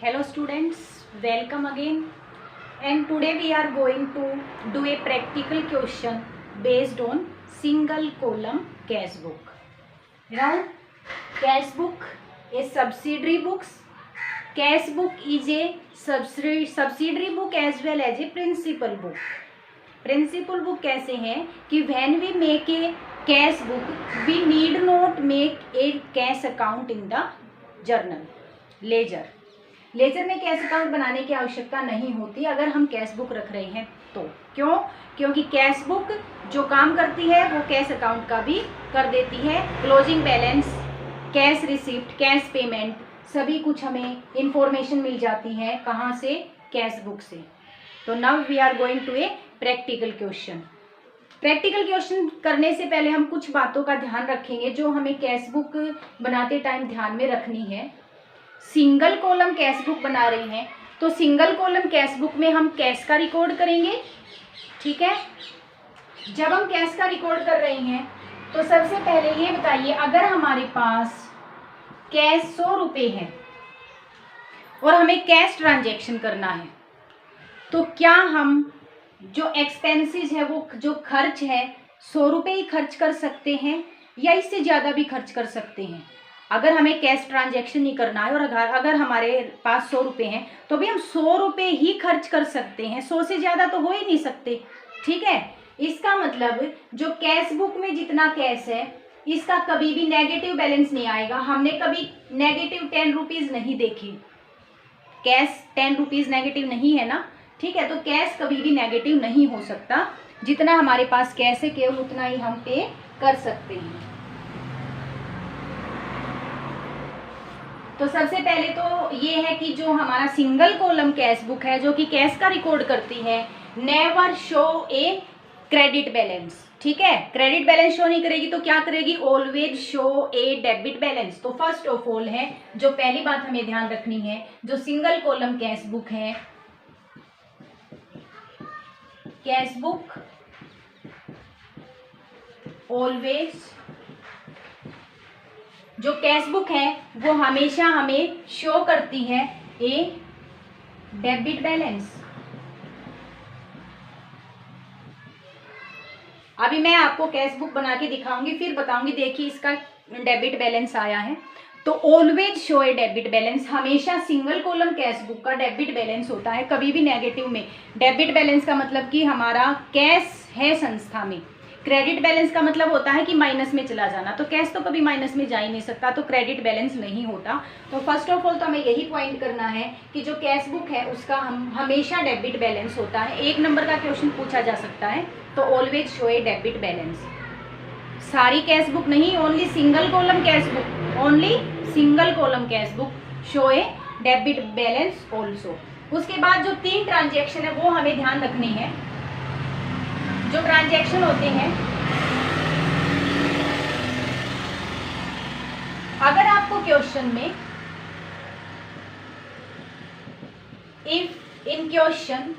Hello students, welcome again, and today we are going to do a practical question based on single column cash book. Now, cash book is subsidiary books. Cash book is a subsidiary book as well as a principal book. Principal book कैसे है कि when we make a cash book we need not make a cash account in the journal ledger. Ledger में cash account बनाने की आवश्यकता नहीं होती अगर हम कैश बुक रख रहे हैं तो। क्यों? क्योंकि कैश बुक जो काम करती है वो कैश अकाउंट का भी कर देती है। Closing balance, cash receipt, cash payment, सभी कुछ हमें इंफॉर्मेशन मिल जाती है कहाँ से? कैश बुक से। तो now we are going to a practical question. Practical question करने से पहले हम कुछ बातों का ध्यान रखेंगे जो हमें कैश बुक बनाते टाइम ध्यान में रखनी है। सिंगल कॉलम कैश बुक बना रहे हैं तो सिंगल कॉलम कैश बुक में हम कैश का रिकॉर्ड करेंगे, ठीक है। जब हम कैश का रिकॉर्ड कर रहे हैं तो सबसे पहले ये बताइए, अगर हमारे पास कैश 100 रुपये है और हमें कैश ट्रांजैक्शन करना है तो क्या हम जो एक्सपेंसेस है वो जो खर्च है 100 रुपये ही खर्च कर सकते हैं या इससे ज़्यादा भी खर्च कर सकते हैं? अगर हमें कैश ट्रांजैक्शन नहीं करना है और अगर हमारे पास 100 रुपये हैं तो भी हम 100 रुपये ही खर्च कर सकते हैं, 100 से ज़्यादा तो हो ही नहीं सकते, ठीक है। इसका मतलब जो कैश बुक में जितना कैश है इसका कभी भी नेगेटिव बैलेंस नहीं आएगा। हमने कभी नेगेटिव 10 रुपीज़ नहीं देखे, कैश 10 रुपीज़ नेगेटिव नहीं है ना, ठीक है। तो कैश कभी भी नेगेटिव नहीं हो सकता, जितना हमारे पास कैश है केवल उतना ही हम पे कर सकते हैं। तो सबसे पहले तो ये है कि जो हमारा सिंगल कॉलम कैश बुक है जो कि कैश का रिकॉर्ड करती है, never show a credit balance, ठीक है। क्रेडिट बैलेंस शो नहीं करेगी तो क्या करेगी? Always show a debit balance. तो फर्स्ट ऑफ ऑल है जो पहली बात हमें ध्यान रखनी है, जो सिंगल कॉलम कैश बुक है, कैश बुक ऑलवेज, जो कैश बुक है वो हमेशा हमें शो करती है ए डेबिट बैलेंस। अभी मैं आपको कैश बुक बना के दिखाऊंगी, फिर बताऊंगी, देखिए इसका डेबिट बैलेंस आया है तो always show a debit balance. हमेशा सिंगल कॉलम कैश बुक का डेबिट बैलेंस होता है, कभी भी नेगेटिव में। डेबिट बैलेंस का मतलब कि हमारा कैश है संस्था में, क्रेडिट बैलेंस का मतलब होता है कि माइनस में चला जाना, तो कैश तो कभी माइनस में जा ही नहीं सकता, तो क्रेडिट बैलेंस नहीं होता। तो फर्स्ट ऑफ ऑल तो हमें यही पॉइंट करना है कि जो कैश बुक है उसका हम हमेशा डेबिट बैलेंस होता है। 1 नंबर का क्वेश्चन पूछा जा सकता है तो always show a debit balance. सारी कैश बुक नहीं, only single column cash book, only single column cash book show a debit balance also. उसके बाद जो 3 ट्रांजेक्शन है वो हमें ध्यान रखनी है। जो ट्रांजैक्शन होते हैं, अगर आपको क्वेश्चन में if in question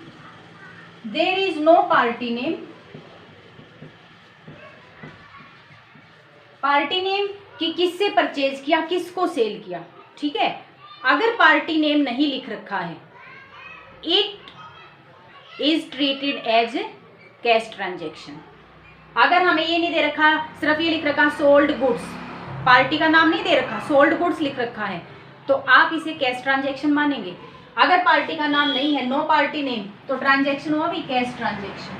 there is no party name, party name कि किससे परचेज किया, किसको सेल किया, ठीक है। अगर पार्टी नेम नहीं लिख रखा है, it is treated as cash transaction. अगर हमें ये नहीं दे रखा, सिर्फ ये लिख रखा सोल्ड गुड्स, पार्टी का नाम नहीं दे रखा, सोल्ड गुड्स लिख रखा है, तो आप इसे कैश ट्रांजैक्शन मानेंगे। अगर पार्टी का नाम नहीं है, नो पार्टी नेम, तो ट्रांजैक्शन हुआ भी कैश ट्रांजैक्शन।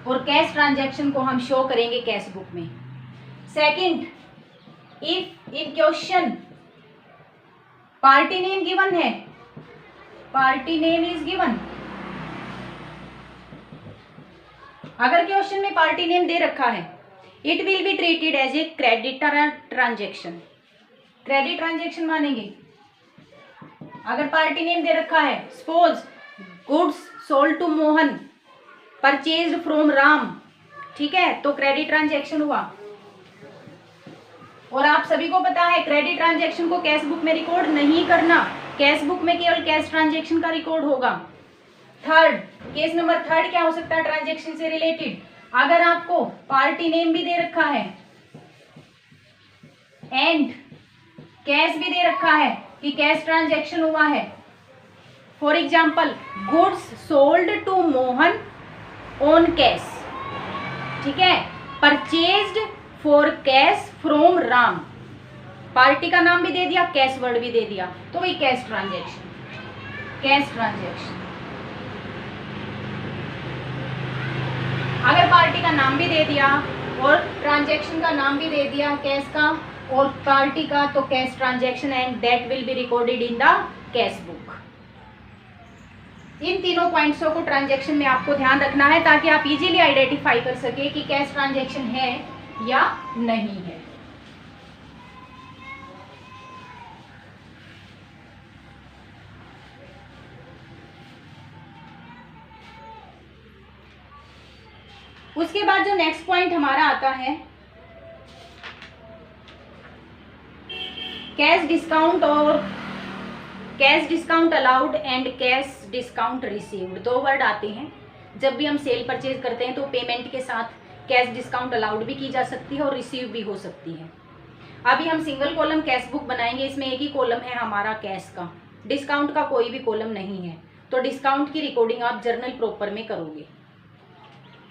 और कैश ट्रांजैक्शन को हम शो करेंगे कैश बुक में। Second, if in question party name given है, पार्टी नेम इज गिवन, अगर क्वेश्चन में पार्टी नेम दे रखा है, it will be treated as a credit transaction, credit transaction मानेंगे। अगर पार्टी नेम दे रखा है, suppose goods sold to Mohan, purchased from Ram, ठीक है, तो क्रेडिट ट्रांजैक्शन हुआ। और आप सभी को पता है क्रेडिट ट्रांजैक्शन को कैश बुक में रिकॉर्ड नहीं करना, कैश बुक में केवल कैश ट्रांजैक्शन का रिकॉर्ड होगा। थर्ड, केस नंबर 3 क्या हो सकता है ट्रांजैक्शन से रिलेटेड? अगर आपको पार्टी नेम भी दे रखा है एंड कैश भी दे रखा है कि कैश ट्रांजैक्शन हुआ है। For example, goods sold to Mohan on cash, ठीक है। Purchased for cash from Ram, party का नाम भी दे दिया, कैश वर्ड भी दे दिया, तो वही कैश ट्रांजैक्शन, कैश ट्रांजैक्शन। अगर पार्टी का नाम भी दे दिया और ट्रांजैक्शन का नाम भी दे दिया कैश का और पार्टी का, तो cash transaction and that will be recorded in the cash book. इन तीनों पॉइंट्सों को ट्रांजैक्शन में आपको ध्यान रखना है ताकि आप इजीली आइडेंटिफाई कर सके कि कैश ट्रांजैक्शन है या नहीं है। उसके बाद जो नेक्स्ट पॉइंट हमारा आता है, कैश डिस्काउंट और cash discount allowed and cash discount received, दो वर्ड आते हैं। जब भी हम सेल परचेज करते हैं तो पेमेंट के साथ कैश डिस्काउंट अलाउड भी की जा सकती है और रिसीव भी हो सकती है। अभी हम सिंगल कॉलम कैश बुक बनाएंगे, इसमें एक ही कॉलम है हमारा कैश का, डिस्काउंट का कोई भी कॉलम नहीं है, तो डिस्काउंट की रिकॉर्डिंग आप जर्नल प्रॉपर में करोगे।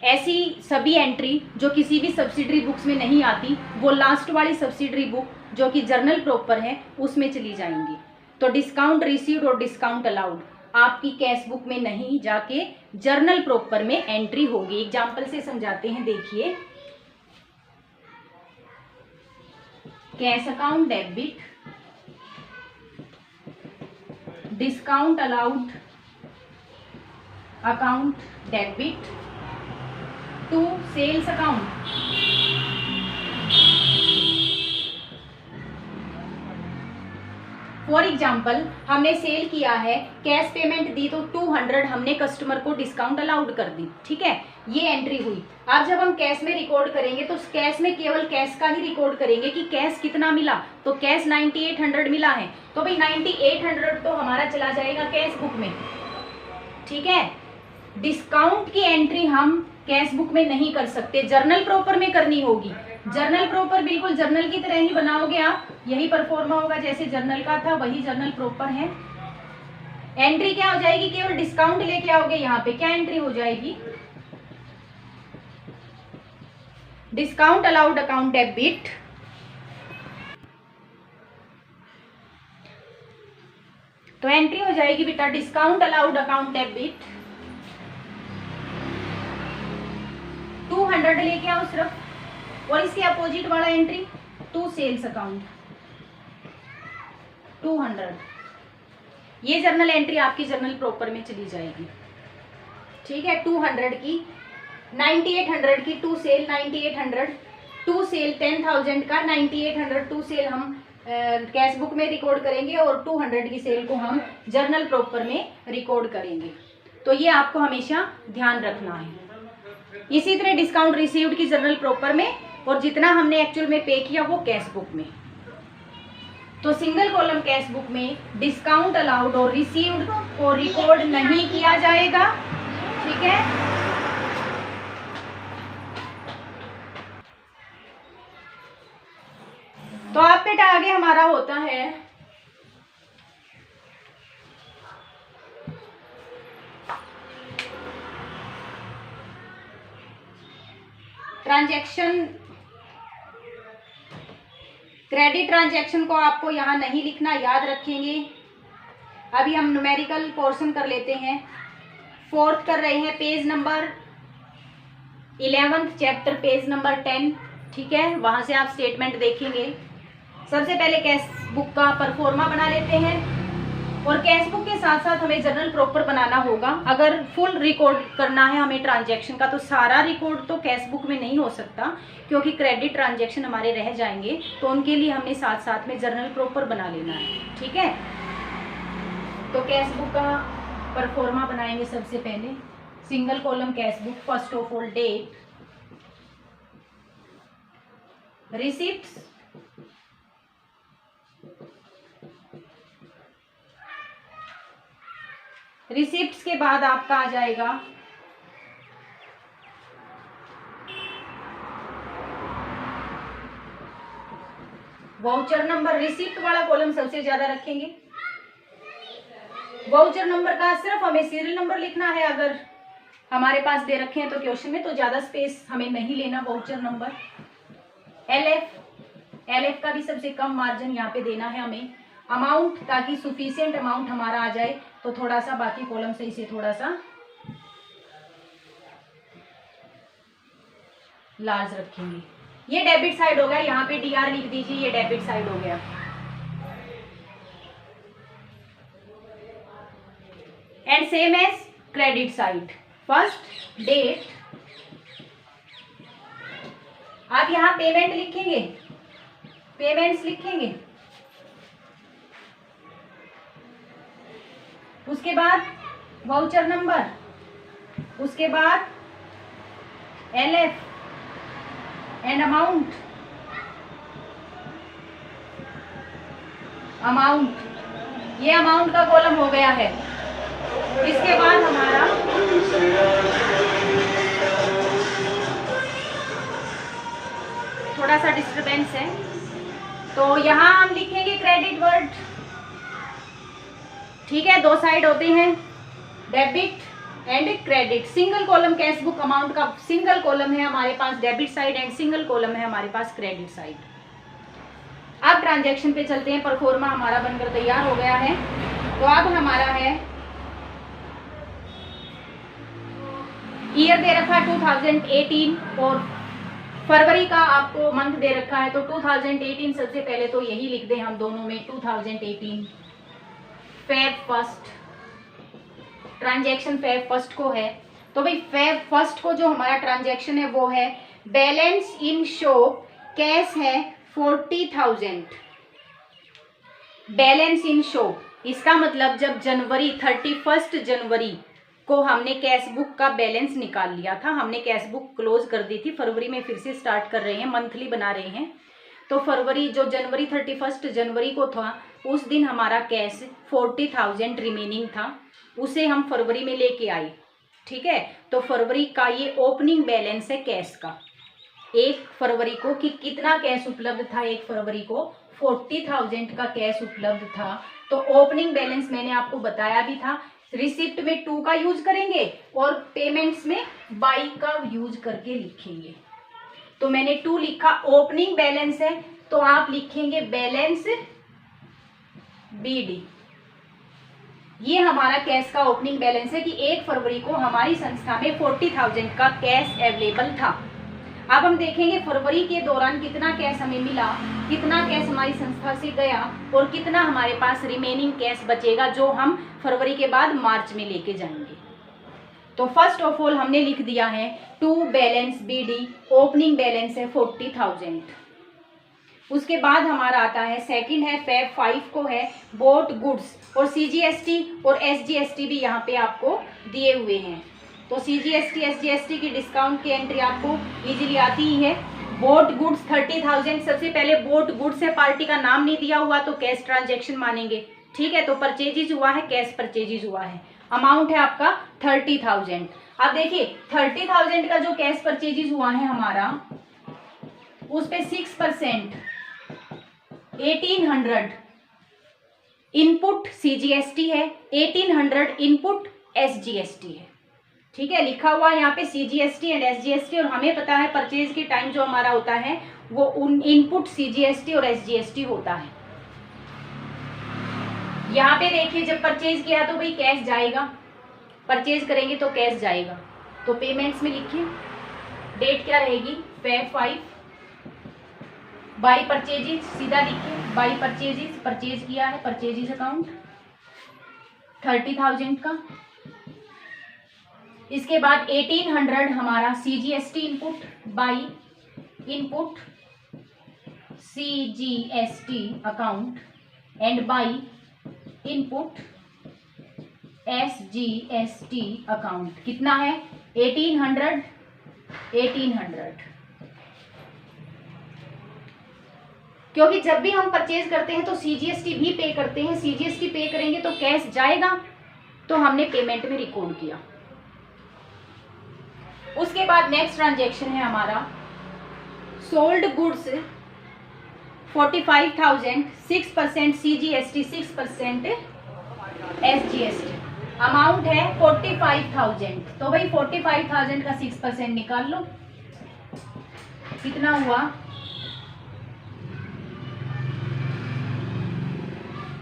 ऐसी सभी एंट्री जो किसी भी सब्सिडरी बुक्स में नहीं आती, वो लास्ट वाली सब्सिडरी बुक जो कि जर्नल प्रॉपर है उसमें चली जाएंगी। तो डिस्काउंट रिसीव्ड और डिस्काउंट अलाउड आपकी कैश बुक में नहीं जाके जर्नल प्रॉपर में एंट्री होगी। एग्जाम्पल से समझाते हैं, देखिए। Cash account debit, discount allowed account debit to sales account. For example, हमने सेल किया है, कैश पेमेंट दी तो 200 हमने कस्टमर को डिस्काउंट अलाउड कर दी, ठीक है, ये एंट्री हुई। अब जब हम कैश में रिकॉर्ड करेंगे तो कैश में केवल कैश का ही रिकॉर्ड करेंगे कि कैश कितना मिला, तो कैश 9800 मिला है, तो भाई 9800 तो हमारा चला जाएगा कैश बुक में, ठीक है। डिस्काउंट की एंट्री हम कैश बुक में नहीं कर सकते, जर्नल प्रॉपर में करनी होगी। जर्नल प्रॉपर बिल्कुल जर्नल की तरह ही बनाओगे आप, यही परफॉर्मा होगा जैसे जर्नल का था, वही जर्नल प्रॉपर है। एंट्री क्या हो जाएगी, केवल डिस्काउंट लेके आओगे, यहाँ पे क्या एंट्री हो जाएगी, डिस्काउंट अलाउड अकाउंट डेबिट तो एंट्री हो जाएगी बेटा डिस्काउंट अलाउड अकाउंट डेबिट 200 लेके आओ सिर्फ, और इसके अपोजिट वाला एंट्री टू सेल्स अकाउंट 200। ये जर्नल एंट्री आपकी जर्नल प्रॉपर में चली जाएगी, ठीक है। 200 की 9800 की टू सेल 9800, टू सेल 10,000 का 9800 टू सेल हम कैश बुक में रिकॉर्ड करेंगे और 200 की सेल को हम जर्नल प्रॉपर में रिकॉर्ड करेंगे। तो ये आपको हमेशा ध्यान रखना है। इसी तरह डिस्काउंट रिसीव्ड की जर्नल प्रॉपर में और जितना हमने एक्चुअल में पे किया वो कैश बुक में। तो सिंगल कॉलम कैश बुक में डिस्काउंट अलाउड और रिसीव्ड को रिकॉर्ड नहीं किया जाएगा, ठीक है। तो आप बेटा आगे हमारा होता है ट्रांजैक्शन। क्रेडिट ट्रांजैक्शन को आपको यहाँ नहीं लिखना, याद रखेंगे। अभी हम न्यूमेरिकल पोर्शन कर लेते हैं, 4th कर रहे हैं, page number 11th chapter, page number 10, ठीक है। वहां से आप स्टेटमेंट देखेंगे। सबसे पहले कैश बुक का परफॉर्मा बना लेते हैं और कैश बुक के साथ साथ हमें जर्नल प्रॉपर बनाना होगा। अगर फुल रिकॉर्ड करना है हमें ट्रांजैक्शन का तो सारा रिकॉर्ड तो कैश बुक में नहीं हो सकता, क्योंकि क्रेडिट ट्रांजैक्शन हमारे रह जाएंगे, तो उनके लिए हमने साथ साथ में जर्नल प्रॉपर बना लेना है, ठीक है। तो कैश बुक का परफॉर्मा बनाएंगे सबसे पहले। Single column cash book, first of all date, receipts, receipts के बाद आपका आ जाएगा वाउचर नंबर, रिसिप्ट वाला कॉलम सबसे ज्यादा रखेंगे। वाउचर नंबर का सिर्फ हमें सीरियल नंबर लिखना है, अगर हमारे पास दे रखे हैं तो क्वेश्चन में, तो ज्यादा स्पेस हमें नहीं लेना। वाउचर नंबर, एलएफ का भी सबसे कम मार्जिन यहाँ पे देना है हमें। अमाउंट, ताकि सुफिशिएंट अमाउंट हमारा आ जाए, तो थोड़ा सा बाकी कॉलम से इसे थोड़ा सा लार्ज रखेंगे। ये डेबिट साइड हो गया, यहाँ पे डीआर लिख दीजिए, ये डेबिट साइड हो गया। And same as credit side, first date, आप यहां पेमेंट लिखेंगे, पेमेंट्स लिखेंगे, उसके बाद वाउचर नंबर, उसके बाद एलएफ एंड अमाउंट, ये अमाउंट का कॉलम हो गया है। इसके बाद हमारा थोड़ा सा डिस्टरबेंस है, तो यहां हम लिखेंगे क्रेडिट वर्ड, ठीक है। दो साइड होते हैं, debit and credit. Single column cash book amount का सिंगल कॉलम है हमारे पास debit side, and single column है हमारे पास क्रेडिट साइड। अब ट्रांजैक्शन पे चलते हैं। परफॉर्मा हमारा बनकर तैयार हो गया है, तो अब हमारा है ईयर दे रखा है 2018 और फरवरी का आपको मंथ दे रखा है, तो 2018 सबसे पहले तो यही लिख दें हम दोनों में, 2018 Feb first, transaction Feb first को है। तो भाई फेब फर्स्ट को जो हमारा ट्रांजैक्शन है वो है बैलेंस इन शो, कैश है 40,000, बैलेंस इन शो। इसका मतलब जब जनवरी 31 जनवरी को हमने कैश बुक का बैलेंस निकाल लिया था, हमने कैश बुक क्लोज कर दी थी, फरवरी में फिर से स्टार्ट कर रहे हैं, मंथली बना रहे हैं। तो फरवरी जो जनवरी 31 जनवरी को था, उस दिन हमारा कैश 40,000 रिमेनिंग था, उसे हम फरवरी में लेके आए, ठीक है। तो फरवरी का ये ओपनिंग बैलेंस है कैश का। 1 फरवरी को कि कितना कैश उपलब्ध था, 1 फरवरी को 40,000 का कैश उपलब्ध था। तो ओपनिंग बैलेंस मैंने आपको बताया भी था, रिसिप्ट में 2 का यूज करेंगे और पेमेंट्स में बाई का यूज करके लिखेंगे। तो मैंने 2 लिखा, ओपनिंग बैलेंस है तो आप लिखेंगे बैलेंस बीडी। ये हमारा कैश का ओपनिंग बैलेंस है कि 1 फरवरी को हमारी संस्था में 40,000 का कैश अवेलेबल था। अब हम देखेंगे फरवरी के दौरान कितना कैश हमें मिला, कितना कैश हमारी संस्था से गया और कितना हमारे पास रिमेनिंग कैश बचेगा, जो हम फरवरी के बाद मार्च में लेके जाएंगे। तो फर्स्ट ऑफ ऑल हमने लिख दिया है 2 बैलेंस बीडी, ओपनिंग बैलेंस है 40,000। उसके बाद हमारा आता है सेकंड है फेब 5 को है बोट गुड्स, और सीजीएसटी और एसजीएसटी भी यहाँ पे आपको दिए हुए हैं। तो सीजीएसटी एसजीएसटी की डिस्काउंट की एंट्री आपको इजीली आती ही है। बोट गुड्स 30,000, सबसे पहले बोट गुड्स है, पार्टी का नाम नहीं दिया हुआ तो कैश ट्रांजैक्शन मानेंगे, ठीक है। तो परचेजेज हुआ है, कैश परचेजेज हुआ है, अमाउंट है आपका 30,000। अब देखिए 30,000 का जो कैश परचेजेज हुआ है हमारा, उस पे 6% 1800 इनपुट सीजीएसटी है, 1800 इनपुट एसजीएसटी है, ठीक है। लिखा हुआ है यहाँ पे सीजीएसटी एंड एसजीएसटी, और हमें पता है परचेज के टाइम जो हमारा होता है वो उन इनपुट सीजीएसटी और एसजीएसटी होता है। यहाँ पे देखिए जब परचेज किया तो भाई कैश जाएगा, परचेज करेंगे तो कैश जाएगा। तो पेमेंट्स में लिखिए डेट क्या रहेगी, फेब 5, बाई परचेजेस, सीधा लिखिए बाई परचेजेस, परचेज किया है, परचेजेस अकाउंट 30,000 का। इसके बाद 1800 हमारा CGST input, by input CGST account and by input SGST account. कितना है 1800 क्योंकि जब भी हम परचेज करते हैं तो सीजीएसटी भी पे करते हैं, सीजीएसटी पे करेंगे तो कैश जाएगा, तो हमने पेमेंट में रिकॉर्ड किया। उसके बाद नेक्स्ट ट्रांजैक्शन है हमारा sold goods 45,000, 6% CGST, 6% SGST, amount है 45,000। तो भाई 45,000 का 6% निकाल लो, कितना हुआ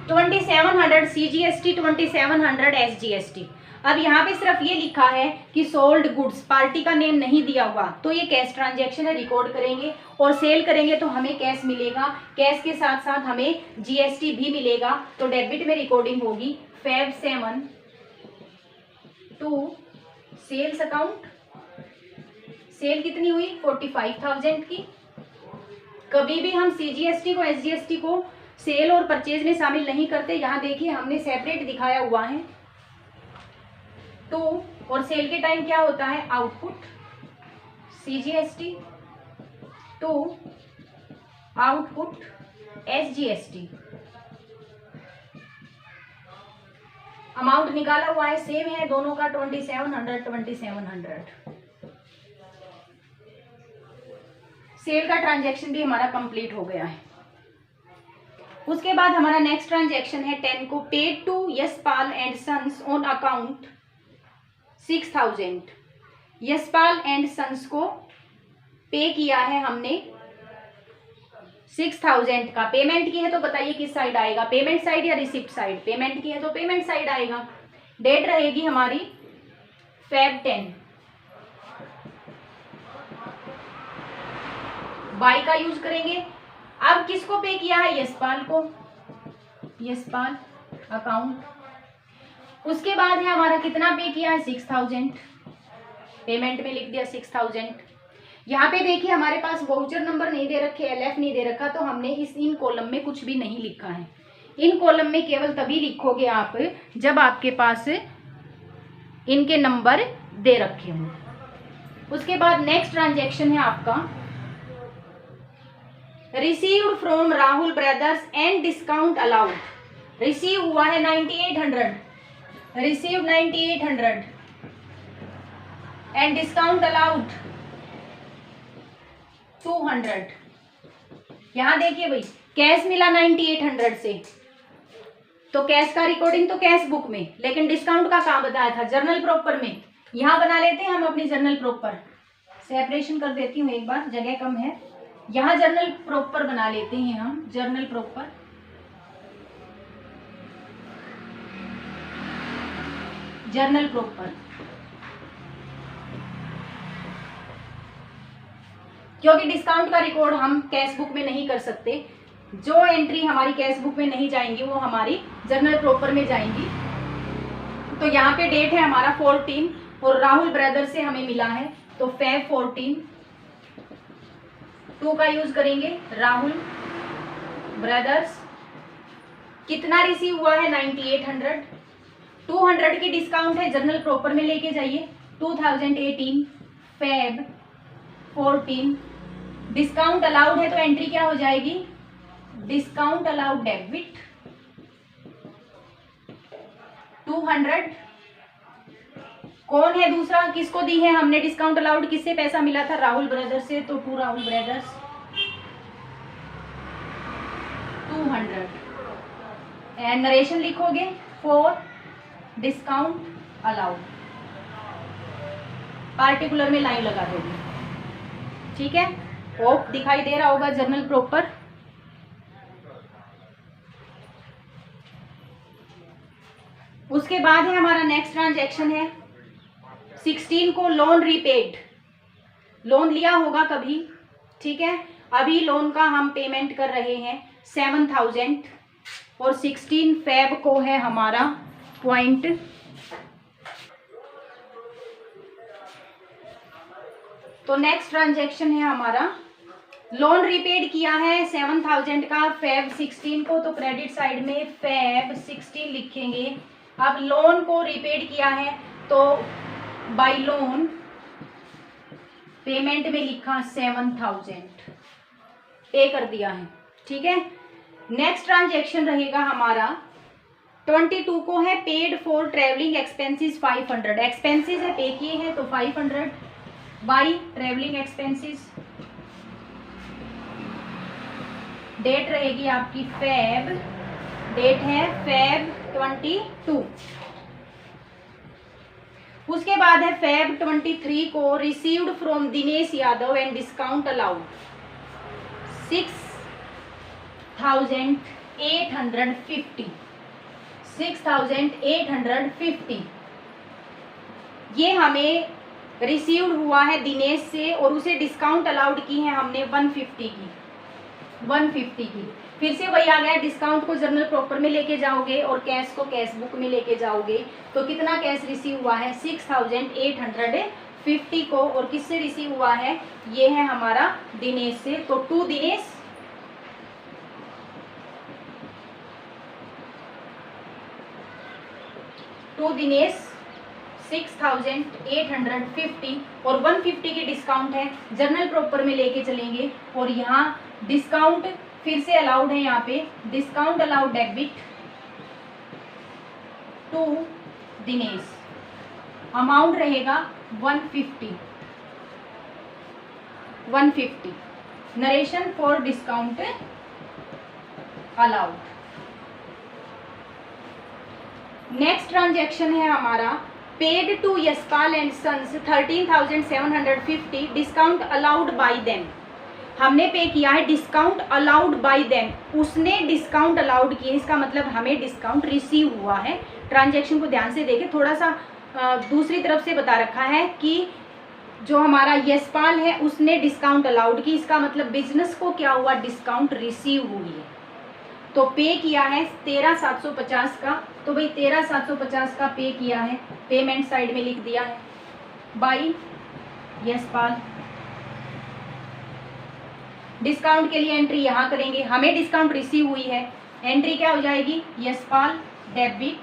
2700 CGST, 2700 SGST। अब यहाँ पे सिर्फ ये लिखा है कि सोल्ड गुड्स, पार्टी का नेम नहीं दिया हुआ, तो ये कैश ट्रांजैक्शन है, रिकॉर्ड करेंगे और सेल करेंगे तो हमें कैश मिलेगा, कैश के साथ साथ हमें GST भी मिलेगा। तो डेबिट में रिकॉर्डिंग होगी Feb 7 to sales account. Sale कितनी हुई 45,000 की। कभी भी हम CGST को SGST को सेल और परचेज में शामिल नहीं करते। यहाँ देखिए हमने सेपरेट दिखाया हुआ है। तो और सेल के टाइम क्या होता है, output CGST to output SGST। Amount निकाला हुआ है, सेम है दोनों का 2700। सेल का ट्रांजैक्शन भी हमारा कंप्लीट हो गया है। उसके बाद हमारा नेक्स्ट ट्रांजैक्शन है 10 को, paid to Yashpal and sons on account 6,000। Yashpal and sons को पे किया है हमने 6,000 का। पेमेंट की है तो बताइए किस साइड आएगा, पेमेंट साइड या रिसिप्ट साइड। पेमेंट की है तो पेमेंट साइड आएगा। डेट रहेगी हमारी Feb 10। बाई का यूज करेंगे। अब किसको पे किया है, यशपाल को, यशपाल अकाउंट। उसके बाद है हमारा कितना पे किया है 6,000, पेमेंट में लिख दिया 6,000। यहाँ पे देखिए हमारे पास वाउचर नंबर नहीं दे रखे, LF नहीं दे रखा, तो हमने इन कॉलम में कुछ भी नहीं लिखा है। इन कॉलम में केवल तभी लिखोगे आप जब आपके पास इनके नंबर दे रखे हों। उसके बाद नेक्स्ट ट्रांजैक्शन है आपका received from Rahul brothers and discount allowed. Receive हुआ है 9800, रिसीव 9800 एंड डिस्काउंट अलाउड 200। यहां देखिए भाई कैश मिला 9800 से, तो कैश का रिकॉर्डिंग तो कैश बुक में, लेकिन डिस्काउंट का कहां बताया था, जर्नल प्रॉपर में। यहां बना लेते हैं हम अपनी जर्नल प्रॉपर, सेपरेशन कर देती हूँ एक बार, जगह कम है। यहां जर्नल प्रॉपर बना लेते हैं हम, जर्नल प्रॉपर। जर्नल प्रॉपर क्योंकि डिस्काउंट का रिकॉर्ड हम कैश बुक में नहीं कर सकते। जो एंट्री हमारी कैश बुक में नहीं जाएंगी वो हमारी जर्नल प्रॉपर में जाएंगी। तो यहाँ पे डेट है हमारा 14 और राहुल ब्रदर से हमें मिला है, तो Feb 14 2 का यूज करेंगे। राहुल ब्रदर्स कितना रिसीव हुआ है 9800, 200 की डिस्काउंट है, जर्नल प्रॉपर में लेके जाइए। 2018 Feb 14 डिस्काउंट अलाउड है, तो एंट्री क्या हो जाएगी, डिस्काउंट अलाउड डेबिट 200। कौन है दूसरा, किसको दी है हमने डिस्काउंट अलाउड, किससे पैसा मिला था, राहुल ब्रदर्स से, तो to Rahul brothers 200 and narration लिखोगे फॉर डिस्काउंट अलाउड, पार्टिकुलर में लाइन लगा दोगे। ठीक है, होप दिखाई दे रहा होगा जर्नल प्रॉपर। उसके बाद है हमारा नेक्स्ट ट्रांजैक्शन है 16 को, लोन रीपेड। लोन लिया होगा कभी, ठीक है, अभी लोन का हम पेमेंट कर रहे हैं 7,000 और 16 Feb को है हमारा पॉइंट। तो नेक्स्ट ट्रांजैक्शन है हमारा लोन रीपेड किया है 7,000 का Feb 16 को, तो क्रेडिट साइड में Feb 16 लिखेंगे। अब लोन को रीपेड किया है तो बाय लोन पेमेंट में लिखा 7,000 पे कर दिया है। ठीक है, नेक्स्ट ट्रांजैक्शन रहेगा हमारा 22 को है paid for travelling expenses 500। Expenses है पे किए हैं तो 500 बाई ट्रेवलिंग एक्सपेंसेस डेट रहेगी आपकी फेब, डेट है फेब 22। उसके बाद है फेब 23 को received from Dinesh Yadav and discount allowed 6,850, 6,850 ये हमें रिसीव्ड हुआ है दिनेश से, और उसे डिस्काउंट अलाउड की है हमने 150 की, 150 की। फिर से वही आ गया, डिस्काउंट को जर्नल प्रॉपर में लेके जाओगे और कैश को कैश बुक में लेके जाओगे, तो कितना कैश रिसीव हुआ है 6,850 को, और किससे रिसीव हुआ है, ये है हमारा दिनेश से। तो टू दिनेश, टू दिनेश 6,850 और 150 की डिस्काउंट है, जर्नल प्रॉपर में लेके चलेंगे। और यहाँ डिस्काउंट फिर से अलाउड है, यहाँ पे discount allowed debit to Dinesh, amount रहेगा 150, 150 narration for discount allowed. Next transaction है हमारा paid to Yashpal and sons 13,750 discount allowed by them. हमने पे किया है डिस्काउंट अलाउड बाय देम, उसने डिस्काउंट अलाउड किया, इसका मतलब हमें डिस्काउंट रिसीव हुआ है। ट्रांजैक्शन को ध्यान से देखें, थोड़ा सा दूसरी तरफ से बता रखा है कि जो हमारा यशपाल है उसने डिस्काउंट अलाउड की, इसका मतलब बिजनेस को क्या हुआ, डिस्काउंट रिसीव हुई है। तो पे किया है 13,750 का, तो भाई 13,750 का पे किया है, पेमेंट साइड में लिख दिया है बाय यशपाल। डिस्काउंट के लिए एंट्री यहाँ करेंगे, हमें डिस्काउंट रिसीव हुई है, एंट्री क्या हो जाएगी, Yashpal debit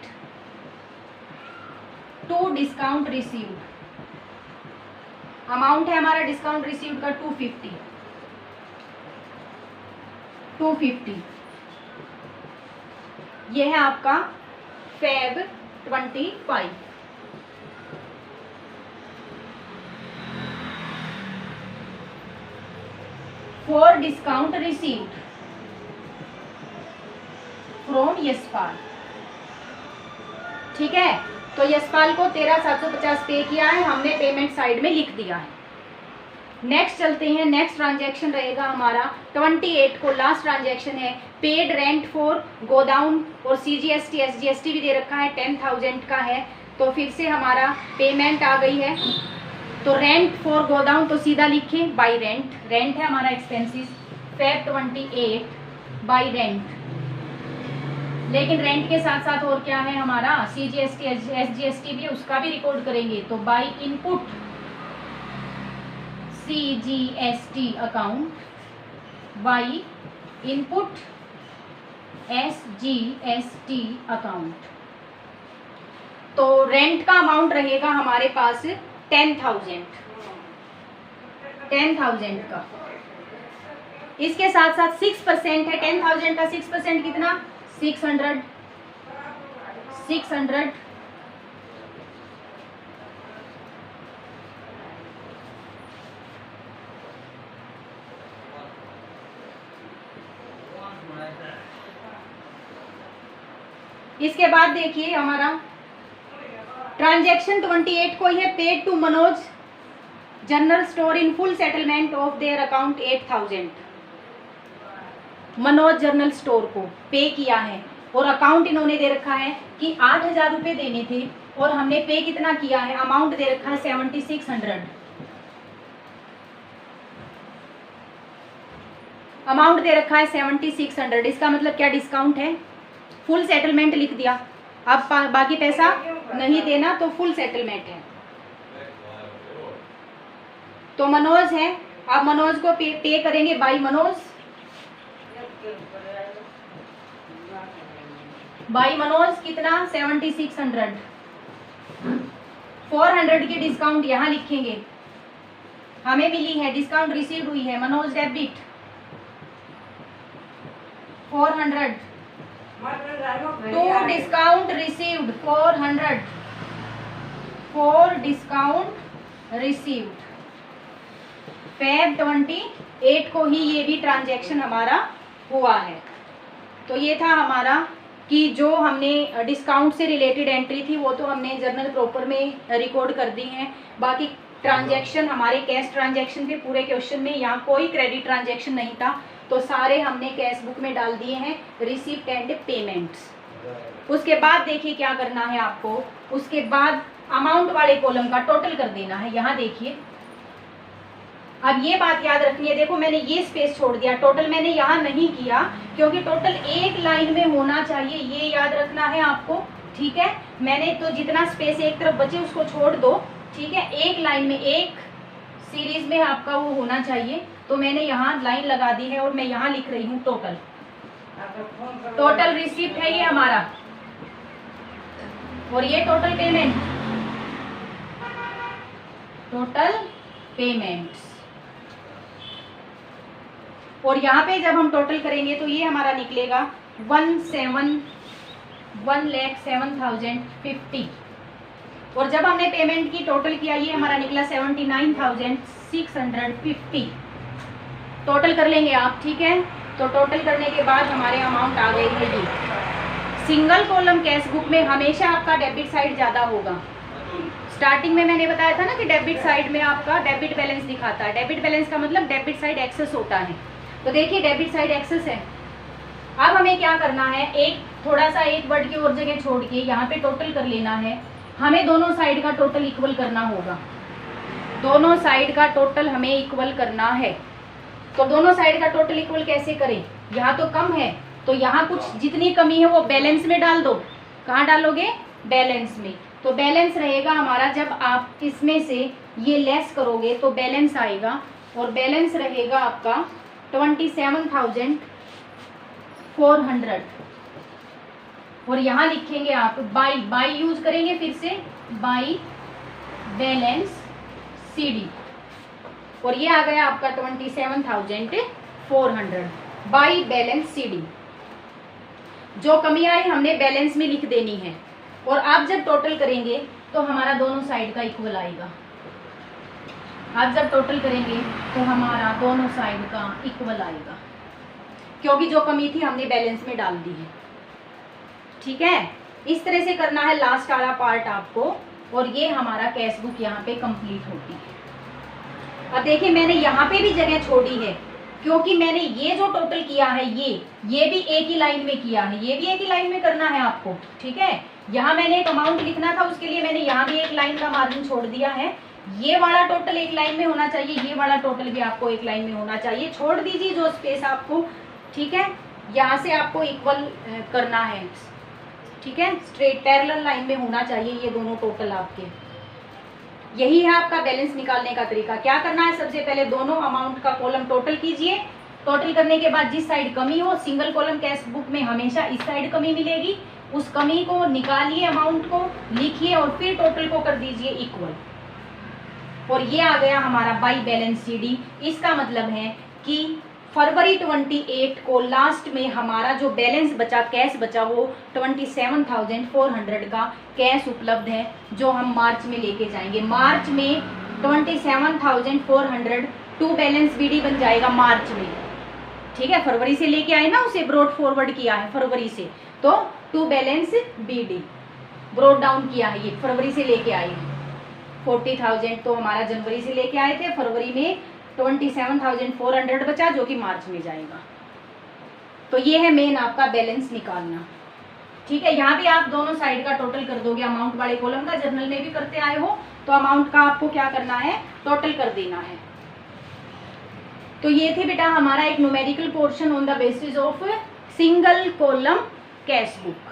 to discount received, amount है हमारा डिस्काउंट रिसीव्ड का 250, 250। ये है आपका Feb 25। For discount received from Yashpal, ठीक है। तो यशपाल को 13,750 पे किया है हमने, पेमेंट साइड में लिख दिया है। नेक्स्ट चलते हैं, नेक्स्ट ट्रांजैक्शन रहेगा हमारा 28 को, लास्ट ट्रांजैक्शन है पेड रेंट फॉर गोडाउन, और CGST SGST भी दे रखा है, 10,000 का है। तो फिर से हमारा पेमेंट आ गई है, तो रेंट फॉर गोडाउन तो सीधा लिखे बाय रेंट, रेंट है हमारा एक्सपेंसिस फेब 28 बाय रेंट। लेकिन रेंट के साथ साथ और क्या है हमारा CGST SGST भी, उसका भी रिकॉर्ड करेंगे। तो by input CGST account, by input SGST account. तो रेंट का अमाउंट रहेगा हमारे पास 10,000, 10,000 का। इसके साथ साथ 6% है, 10,000 का 6% कितना, 600, 600 इसके बाद देखिए हमारा ट्रांजैक्शन 28 को है paid to Manoj general store in full settlement of their account 8,000। Manoj general store को पे किया है, और अकाउंट इन्होंने दे रखा है कि 8,000 रुपये देने थे, और हमने पे कितना किया है, अमाउंट दे रखा है 7,600, अमाउंट दे रखा है 7,600। इसका मतलब क्या, डिस्काउंट है, फुल सेटलमेंट लिख दिया। अब बाकी पैसा नहीं देना तो फुल सेटलमेंट है। तो मनोज है, अब मनोज को पे करेंगे बाय मनोज, बाय मनोज कितना 7,600, 400 की डिस्काउंट यहाँ लिखेंगे, हमें मिली है, डिस्काउंट रिसीव हुई है, Manoj debit 400 to discount received 400 for discount received. Feb 28 को ही ये भी ट्रांजैक्शन हमारा हुआ है। तो ये था हमारा कि जो हमने डिस्काउंट से रिलेटेड एंट्री थी वो तो हमने जर्नल प्रॉपर में रिकॉर्ड कर दी हैं। बाकी ट्रांजैक्शन हमारे कैश ट्रांजैक्शन थे पूरे क्वेश्चन में, यहाँ कोई क्रेडिट ट्रांजैक्शन नहीं था, तो सारे हमने कैश बुक में डाल दिए हैं, रिसीप्ट एंड पेमेंट्स। उसके बाद देखिए क्या करना है आपको, उसके बाद अमाउंट वाले कॉलम का टोटल कर देना है। यहाँ देखिए, अब ये बात याद रखनी है, देखो मैंने ये स्पेस छोड़ दिया, टोटल मैंने यहाँ नहीं किया क्योंकि टोटल एक लाइन में होना चाहिए, ये याद रखना है आपको, ठीक है। मैंने तो जितना स्पेस एक तरफ बचे उसको छोड़ दो, ठीक है। एक लाइन में, एक सीरीज में आपका वो होना चाहिए, तो मैंने यहाँ लाइन लगा दी है और मैं यहाँ लिख रही हूँ टोटल। टोटल रिसिप्ट है ये हमारा, और ये टोटल पेमेंट, टोटल पेमेंट्स। और यहाँ पे जब हम टोटल करेंगे तो ये हमारा निकलेगा 1,07,050। और जब हमने पेमेंट की टोटल किया ये हमारा निकला 79,650। टोटल कर लेंगे आप, ठीक है। तो टोटल करने के बाद हमारे अमाउंट आ गए थे ये। सिंगल कॉलम कैश बुक में हमेशा आपका डेबिट साइड ज़्यादा होगा। स्टार्टिंग में मैंने बताया था ना कि डेबिट साइड में आपका डेबिट बैलेंस दिखाता है। डेबिट बैलेंस का मतलब डेबिट साइड एक्सेस होता है। तो देखिए डेबिट साइड एक्सेस है। अब हमें क्या करना है, एक थोड़ा सा एक वर्ड की और जगह छोड़ के यहाँ पे टोटल कर लेना है। हमें दोनों साइड का टोटल इक्वल करना होगा, दोनों साइड का टोटल हमें इक्वल करना है। तो दोनों साइड का टोटल इक्वल कैसे करें, यहाँ तो कम है तो यहाँ कुछ जितनी कमी है वो बैलेंस में डाल दो। कहाँ डालोगे, बैलेंस में। तो बैलेंस रहेगा हमारा, जब आप इसमें से ये लेस करोगे तो बैलेंस आएगा, और बैलेंस रहेगा आपका 27,400। और यहाँ लिखेंगे आप बाई यूज करेंगे, फिर से बाई बैलेंस CD, और ये आ गया आपका 27,400 बाई बैलेंस CD। जो कमी आई हमने बैलेंस में लिख देनी है। और आप जब टोटल करेंगे तो हमारा दोनों साइड का इक्वल आएगा। आप जब टोटल करेंगे तो हमारा दोनों साइड का इक्वल आएगा, क्योंकि जो कमी थी हमने बैलेंस में डाल दी है, ठीक है। इस तरह से करना है लास्ट वाला पार्ट आपको, और ये हमारा कैश बुक यहाँ पे कंप्लीट होती है। अब देखिए मैंने यहाँ पे भी जगह छोड़ी है, क्योंकि मैंने ये जो टोटल किया है ये भी एक ही लाइन में किया है, ये भी एक ही लाइन में करना है आपको, ठीक है। यहाँ मैंने एक अमाउंट लिखना था, उसके लिए मैंने यहाँ भी एक लाइन का मार्जिन छोड़ दिया है। ये वाला टोटल एक लाइन में होना चाहिए, ये वाला टोटल भी आपको एक लाइन में होना चाहिए। छोड़ दीजिए जो स्पेस आपको, ठीक है। यहाँ से आपको इक्वल करना है, ठीक है। स्ट्रेट पैरेलल लाइन में होना चाहिए ये दोनों टोटल आपके। यही है आपका बैलेंस निकालने का तरीका। क्या करना है, सबसे पहले दोनों अमाउंट का कॉलम टोटल कीजिए। टोटल करने के बाद जिस साइड कमी हो, सिंगल कॉलम कैश बुक में हमेशा इस साइड कमी मिलेगी, उस कमी को निकालिए, अमाउंट को लिखिए और फिर टोटल को कर दीजिए इक्वल। और ये आ गया हमारा बाई बैलेंस CD। इसका मतलब है कि फरवरी 28 को लास्ट में हमारा जो बैलेंस बचा, कैश बचा, वो 27,400 का कैश उपलब्ध है, जो हम मार्च में लेके जाएंगे। मार्च में 27,400 टू बैलेंस BD बन जाएगा मार्च में, ठीक है। फरवरी से लेके आए ना, उसे ब्रॉड फॉरवर्ड किया है फरवरी से, तो to balance BD brought down किया है, ये फरवरी से लेके आए हैं। 40,000 तो हमारा जनवरी से लेके आए थे, फरवरी में 27,400 बचा, जो कि मार्च में जाएगा। तो ये है मेन आपका बैलेंस निकालना, ठीक है। यहाँ भी आप दोनों साइड का टोटल कर दोगे, अमाउंट वाले कॉलम का, जर्नल में भी करते आए हो, तो अमाउंट का आपको क्या करना है, टोटल कर देना है। तो ये थे बेटा हमारा एक numerical portion on the basis of single column cash book.